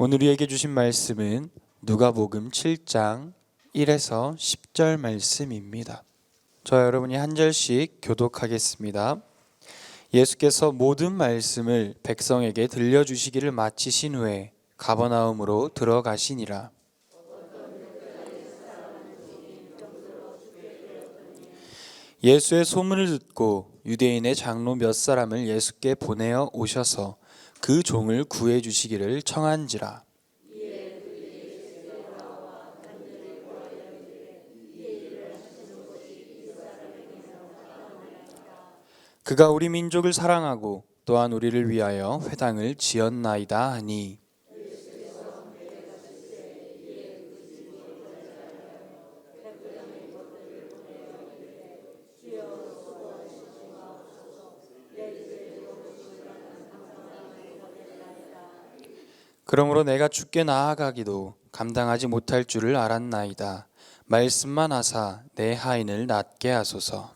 오늘 우리에게 주신 말씀은 누가복음 7장 1에서 10절 말씀입니다. 저와 여러분이 한 절씩 교독하겠습니다. 예수께서 모든 말씀을 백성에게 들려주시기를 마치신 후에 가버나움으로 들어가시니라. 예수의 소문을 듣고 유대인의 장로 몇 사람을 예수께 보내어 오셔서 그 종을 구해 주시기를 청한지라. 그가 우리 민족을 사랑하고 또한 우리를 위하여 회당을 지었나이다 하니, 그러므로 내가 주께 나아가기도 감당하지 못할 줄을 알았나이다. 말씀만 하사 내 하인을 낫게 하소서.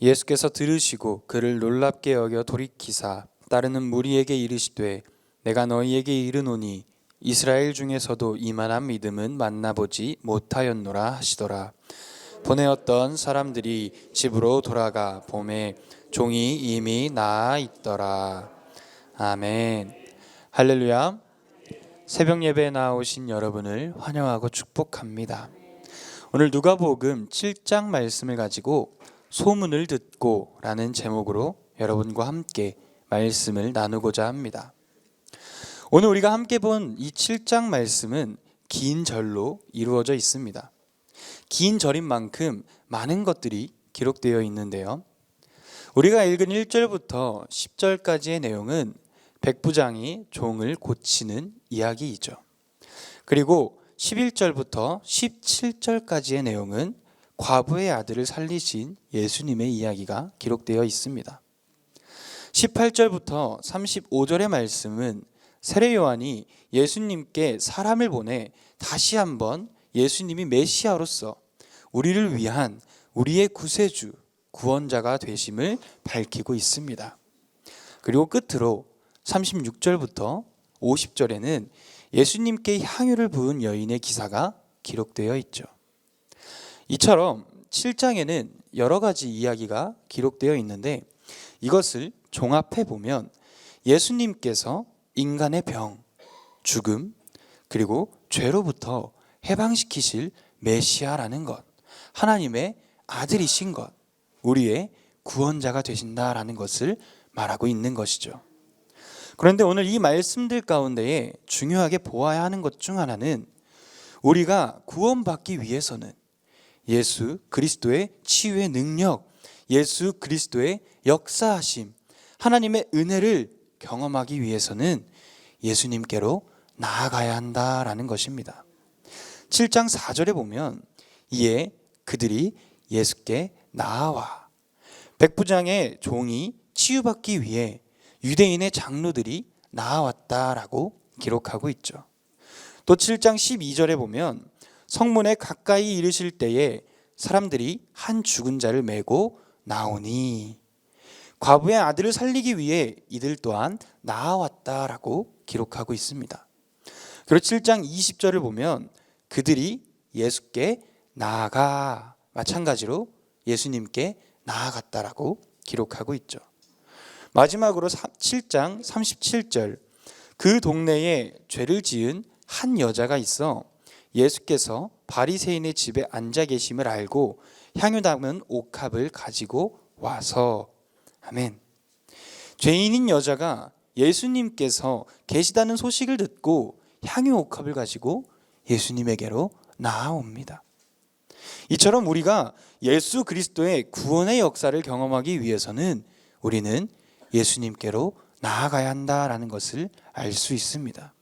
예수께서 들으시고 그를 놀랍게 여겨 돌이키사 따르는 무리에게 이르시되, 내가 너희에게 이르노니 이스라엘 중에서도 이만한 믿음은 만나보지 못하였노라 하시더라. 보내었던 사람들이 집으로 돌아가 보매 종이 이미 나아 있더라. 아멘. 할렐루야. 새벽 예배에 나오신 여러분을 환영하고 축복합니다. 오늘 누가복음 7장 말씀을 가지고 소문을 듣고 라는 제목으로 여러분과 함께 말씀을 나누고자 합니다. 오늘 우리가 함께 본 이 7장 말씀은 긴 절로 이루어져 있습니다. 긴 절인 만큼 많은 것들이 기록되어 있는데요. 우리가 읽은 1절부터 10절까지의 내용은 백부장이 종을 고치는 이야기이죠. 그리고 11절부터 17절까지의 내용은 과부의 아들을 살리신 예수님의 이야기가 기록되어 있습니다. 18절부터 35절의 말씀은 세례 요한이 예수님께 사람을 보내 다시 한번 예수님이 메시아로서 우리를 위한 우리의 구세주, 구원자가 되심을 밝히고 있습니다. 그리고 끝으로 36절부터 50절에는 예수님께 향유를 부은 여인의 기사가 기록되어 있죠. 이처럼 7장에는 여러 가지 이야기가 기록되어 있는데 이것을 종합해 보면 예수님께서 인간의 병, 죽음, 그리고 죄로부터 해방시키실 메시아라는 것, 하나님의 아들이신 것, 우리의 구원자가 되신다라는 것을 말하고 있는 것이죠. 그런데 오늘 이 말씀들 가운데에 중요하게 보아야 하는 것 중 하나는 우리가 구원받기 위해서는 예수 그리스도의 치유의 능력, 예수 그리스도의 역사하심, 하나님의 은혜를 경험하기 위해서는 예수님께로 나아가야 한다라는 것입니다. 7장 4절에 보면 이에 그들이 예수께 나아와, 백부장의 종이 치유받기 위해 유대인의 장로들이 나아왔다라고 기록하고 있죠. 또 7장 12절에 보면 성문에 가까이 이르실 때에 사람들이 한 죽은 자를 메고 나오니, 과부의 아들을 살리기 위해 이들 또한 나아왔다라고 기록하고 있습니다. 그리고 7장 20절을 보면 그들이 예수께 나아가, 마찬가지로 예수님께 나아갔다라고 기록하고 있죠. 마지막으로 7장 37절, 그 동네에 죄를 지은 한 여자가 있어 예수께서 바리새인의 집에 앉아 계심을 알고 향유 담은 옥합을 가지고 와서, 아멘. 죄인인 여자가 예수님께서 계시다는 소식을 듣고 향유 옥합을 가지고 예수님에게로 나아옵니다. 이처럼 우리가 예수 그리스도의 구원의 역사를 경험하기 위해서는 우리는 예수님께로 나아가야 한다라는 것을 알 수 있습니다.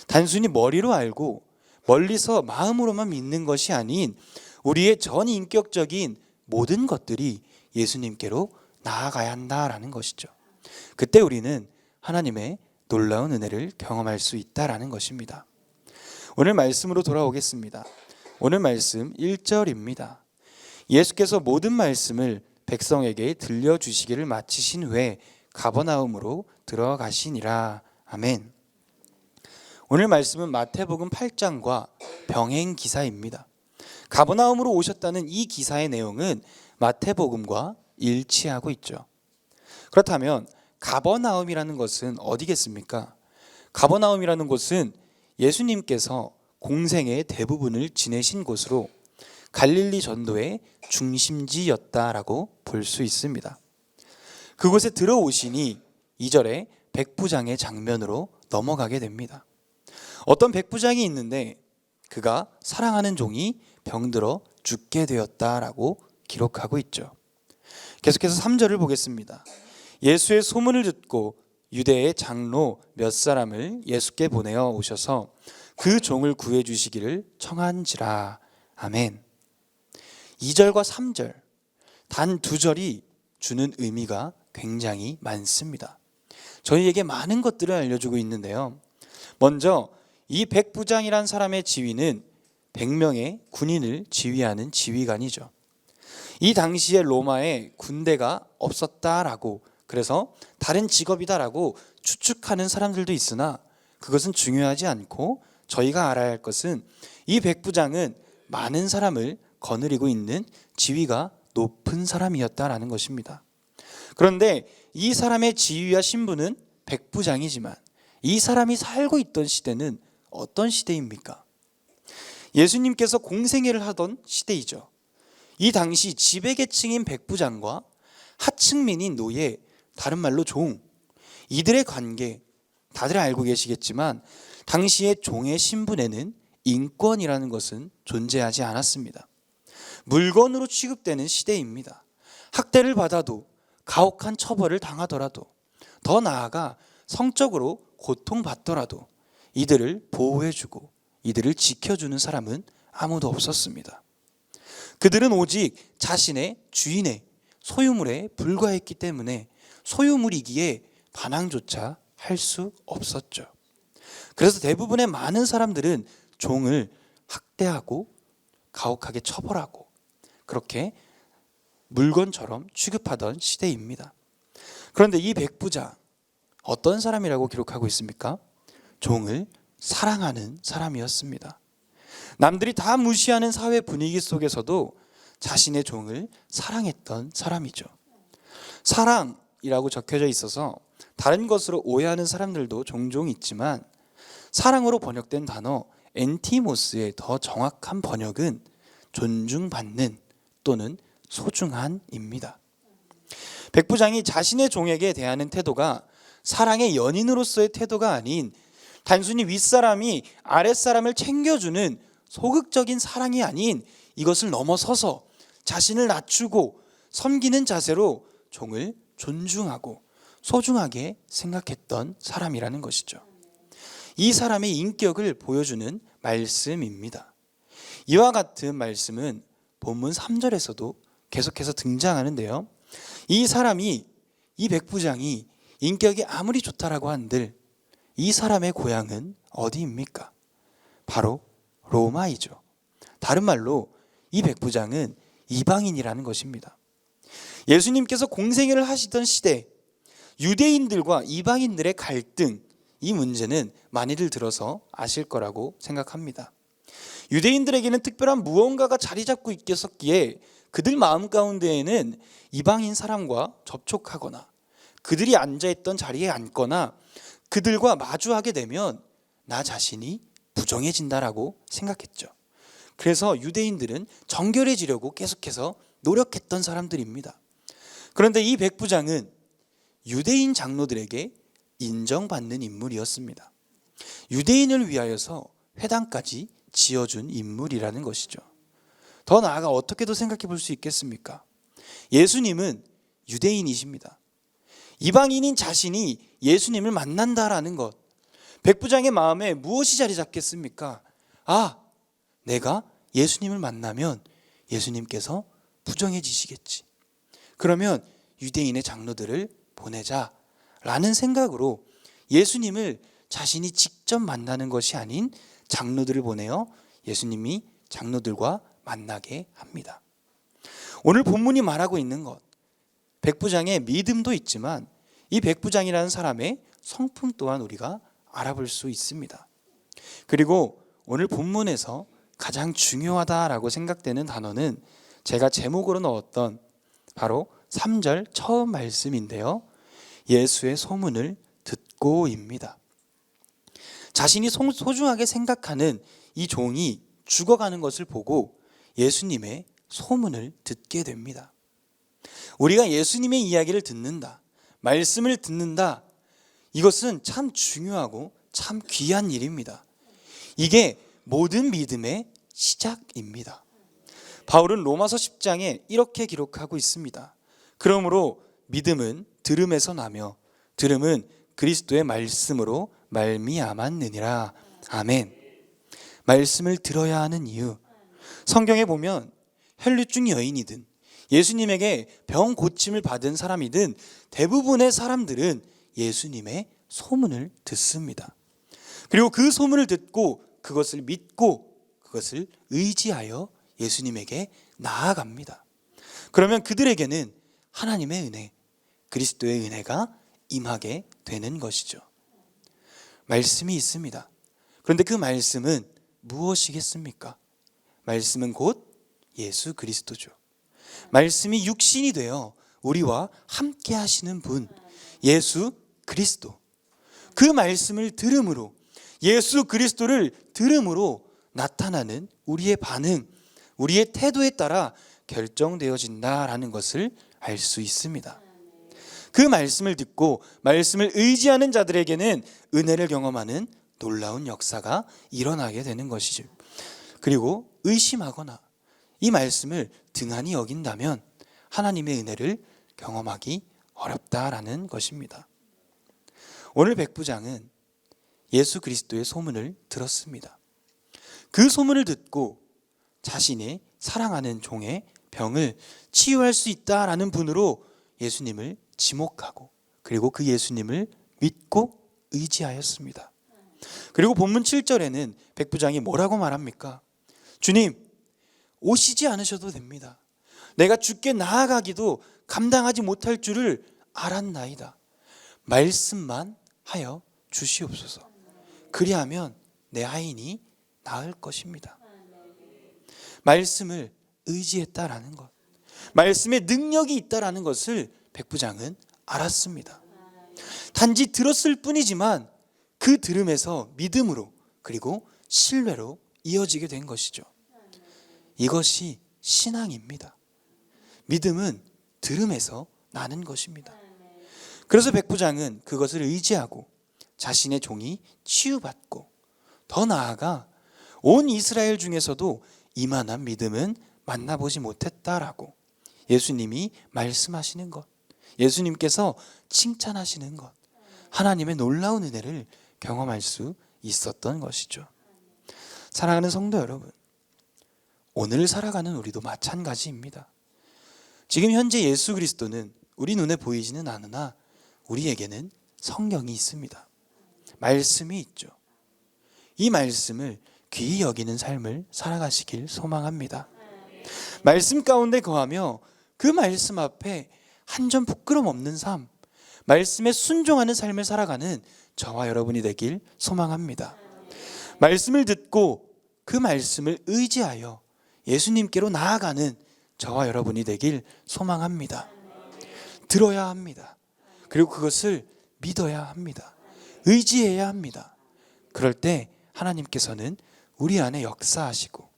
단순히 머리로 알고 멀리서 마음으로만 믿는 것이 아닌 우리의 전 인격적인 모든 것들이 예수님께로 나아가야 한다라는 것이죠. 그때 우리는 하나님의 놀라운 은혜를 경험할 수 있다라는 것입니다. 오늘 말씀으로 돌아오겠습니다. 오늘 말씀 1절입니다. 예수께서 모든 말씀을 백성에게 들려주시기를 마치신 후에 가버나움으로 들어가시니라. 아멘. 오늘 말씀은 마태복음 8장과 병행 기사입니다. 가버나움으로 오셨다는 이 기사의 내용은 마태복음과 일치하고 있죠. 그렇다면 가버나움이라는 것은 어디겠습니까? 가버나움이라는 곳은 예수님께서 공생의 대부분을 지내신 곳으로 갈릴리 전도의 중심지였다라고 볼 수 있습니다. 그곳에 들어오시니 2절에 백부장의 장면으로 넘어가게 됩니다. 어떤 백부장이 있는데 그가 사랑하는 종이 병들어 죽게 되었다라고 기록하고 있죠. 계속해서 3절을 보겠습니다. 예수의 소문을 듣고 유대의 장로 몇 사람을 예수께 보내어 오셔서 그 종을 구해 주시기를 청한지라. 아멘. 2절과 3절 단 2절이 주는 의미가 굉장히 많습니다. 저희에게 많은 것들을 알려주고 있는데요. 먼저 이 백부장이란 사람의 지위는 100명의 군인을 지휘하는 지휘관이죠. 이 당시에 로마에 군대가 없었다라고, 그래서 다른 직업이다라고 추측하는 사람들도 있으나 그것은 중요하지 않고 저희가 알아야 할 것은 이 백부장은 많은 사람을 거느리고 있는 지위가 높은 사람이었다라는 것입니다. 그런데 이 사람의 지위와 신분은 백부장이지만 이 사람이 살고 있던 시대는 어떤 시대입니까? 예수님께서 공생애를 하던 시대이죠. 이 당시 지배계층인 백부장과 하층민인 노예, 다른 말로 종, 이들의 관계 다들 알고 계시겠지만 당시의 종의 신분에는 인권이라는 것은 존재하지 않았습니다. 물건으로 취급되는 시대입니다. 학대를 받아도, 가혹한 처벌을 당하더라도, 더 나아가 성적으로 고통받더라도 이들을 보호해주고 이들을 지켜주는 사람은 아무도 없었습니다. 그들은 오직 자신의 주인의 소유물에 불과했기 때문에 소유물이기에 반항조차 할 수 없었죠. 그래서 대부분의 많은 사람들은 종을 학대하고 가혹하게 처벌하고 그렇게 물건처럼 취급하던 시대입니다. 그런데 이 백부장 어떤 사람이라고 기록하고 있습니까? 종을 사랑하는 사람이었습니다. 남들이 다 무시하는 사회 분위기 속에서도 자신의 종을 사랑했던 사람이죠. 사랑이라고 적혀져 있어서 다른 것으로 오해하는 사람들도 종종 있지만 사랑으로 번역된 단어 엔티모스의 더 정확한 번역은 존중받는 또는 소중한입니다. 백부장이 자신의 종에게 대하는 태도가 사랑의 연인으로서의 태도가 아닌 단순히 윗사람이 아랫사람을 챙겨주는 소극적인 사랑이 아닌 이것을 넘어서서 자신을 낮추고 섬기는 자세로 종을 존중하고 소중하게 생각했던 사람이라는 것이죠. 이 사람의 인격을 보여주는 말씀입니다. 이와 같은 말씀은 본문 3절에서도 계속해서 등장하는데요. 이 사람이, 이 백부장이 인격이 아무리 좋다라고 한들 이 사람의 고향은 어디입니까? 바로 로마이죠. 다른 말로 이 백부장은 이방인이라는 것입니다. 예수님께서 공생애를 하시던 시대 유대인들과 이방인들의 갈등, 이 문제는 많이들 들어서 아실 거라고 생각합니다. 유대인들에게는 특별한 무언가가 자리 잡고 있었기에 그들 마음 가운데에는 이방인 사람과 접촉하거나 그들이 앉아있던 자리에 앉거나 그들과 마주하게 되면 나 자신이 부정해진다라고 생각했죠. 그래서 유대인들은 정결해지려고 계속해서 노력했던 사람들입니다. 그런데 이 백부장은 유대인 장로들에게 인정받는 인물이었습니다. 유대인을 위하여서 회당까지 지어준 인물이라는 것이죠. 더 나아가 어떻게도 생각해 볼 수 있겠습니까? 예수님은 유대인이십니다. 이방인인 자신이 예수님을 만난다라는 것, 백부장의 마음에 무엇이 자리 잡겠습니까? 아, 내가 예수님을 만나면 예수님께서 부정해지시겠지. 그러면 유대인의 장로들을 보내자라는 생각으로 예수님을 자신이 직접 만나는 것이 아닌 장로들을 보내어 예수님이 장로들과 만나게 합니다. 오늘 본문이 말하고 있는 것, 백부장의 믿음도 있지만 이 백부장이라는 사람의 성품 또한 우리가 알아볼 수 있습니다. 그리고 오늘 본문에서 가장 중요하다라고 생각되는 단어는 제가 제목으로 넣었던 바로 3절 처음 말씀인데요. 예수의 소문을 듣고입니다. 자신이 소중하게 생각하는 이 종이 죽어가는 것을 보고 예수님의 소문을 듣게 됩니다. 우리가 예수님의 이야기를 듣는다, 말씀을 듣는다, 이것은 참 중요하고 참 귀한 일입니다. 이게 모든 믿음의 시작입니다. 바울은 로마서 10장에 이렇게 기록하고 있습니다. 그러므로 믿음은 들음에서 나며 들음은 그리스도의 말씀으로 말미암았느니라. 아멘. 말씀을 들어야 하는 이유, 성경에 보면 혈류증 여인이든 예수님에게 병 고침을 받은 사람이든 대부분의 사람들은 예수님의 소문을 듣습니다. 그리고 그 소문을 듣고 그것을 믿고 그것을 의지하여 예수님에게 나아갑니다. 그러면 그들에게는 하나님의 은혜, 그리스도의 은혜가 임하게 되는 것이죠. 말씀이 있습니다. 그런데 그 말씀은 무엇이겠습니까? 말씀은 곧 예수 그리스도죠. 말씀이 육신이 되어 우리와 함께 하시는 분, 예수 그리스도. 그 말씀을 들음으로, 예수 그리스도를 들음으로 나타나는 우리의 반응, 우리의 태도에 따라 결정되어진다라는 것을 알 수 있습니다. 그 말씀을 듣고 말씀을 의지하는 자들에게는 은혜를 경험하는 놀라운 역사가 일어나게 되는 것이죠. 그리고 의심하거나 이 말씀을 등한히 여긴다면 하나님의 은혜를 경험하기 어렵다라는 것입니다. 오늘 백부장은 예수 그리스도의 소문을 들었습니다. 그 소문을 듣고 자신이 사랑하는 종의 병을 치유할 수 있다라는 분으로 예수님을 지목하고 그리고 그 예수님을 믿고 의지하였습니다. 그리고 본문 7절에는 백부장이 뭐라고 말합니까? 주님, 오시지 않으셔도 됩니다. 내가 주께 나아가기도 감당하지 못할 줄을 알았나이다. 말씀만 하여 주시옵소서. 그리하면 내 하인이 나을 것입니다. 말씀을 의지했다라는 것, 말씀에 능력이 있다라는 것을 백부장은 알았습니다. 단지 들었을 뿐이지만 그 들음에서 믿음으로 그리고 신뢰로 이어지게 된 것이죠. 이것이 신앙입니다. 믿음은 들음에서 나는 것입니다. 그래서 백부장은 그것을 의지하고 자신의 종이 치유받고 더 나아가 온 이스라엘 중에서도 이만한 믿음은 만나보지 못했다라고 예수님이 말씀하시는 것, 예수님께서 칭찬하시는 것, 하나님의 놀라운 은혜를 경험할 수 있었던 것이죠. 사랑하는 성도 여러분, 오늘 살아가는 우리도 마찬가지입니다. 지금 현재 예수 그리스도는 우리 눈에 보이지는 않으나 우리에게는 성경이 있습니다. 말씀이 있죠. 이 말씀을 귀히 여기는 삶을 살아가시길 소망합니다. 말씀 가운데 거하며 그 말씀 앞에 한 점 부끄럼 없는 삶, 말씀에 순종하는 삶을 살아가는 저와 여러분이 되길 소망합니다. 말씀을 듣고 그 말씀을 의지하여 예수님께로 나아가는 저와 여러분이 되길 소망합니다. 들어야 합니다. 그리고 그것을 믿어야 합니다. 의지해야 합니다. 그럴 때 하나님께서는 우리 안에 역사하시고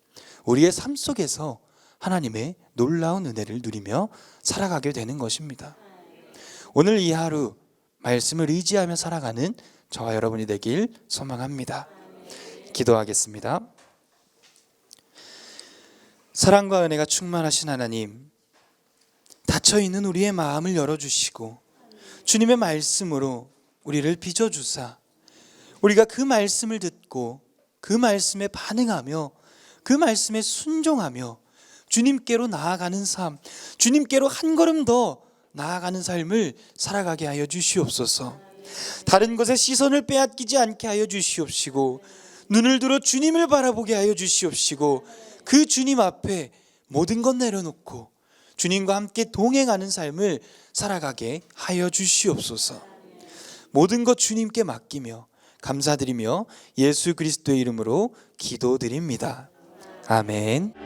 우리의 삶 속에서 하나님의 놀라운 은혜를 누리며 살아가게 되는 것입니다. 오늘 이 하루 말씀을 의지하며 살아가는 저와 여러분이 되길 소망합니다. 기도하겠습니다. 사랑과 은혜가 충만하신 하나님, 닫혀있는 우리의 마음을 열어주시고 주님의 말씀으로 우리를 빚어주사 우리가 그 말씀을 듣고 그 말씀에 반응하며 그 말씀에 순종하며 주님께로 나아가는 삶, 주님께로 한 걸음 더 나아가는 삶을 살아가게 하여 주시옵소서. 다른 것에 시선을 빼앗기지 않게 하여 주시옵시고 눈을 들어 주님을 바라보게 하여 주시옵시고 그 주님 앞에 모든 것 내려놓고 주님과 함께 동행하는 삶을 살아가게 하여 주시옵소서. 모든 것 주님께 맡기며 감사드리며 예수 그리스도의 이름으로 기도드립니다. 아멘.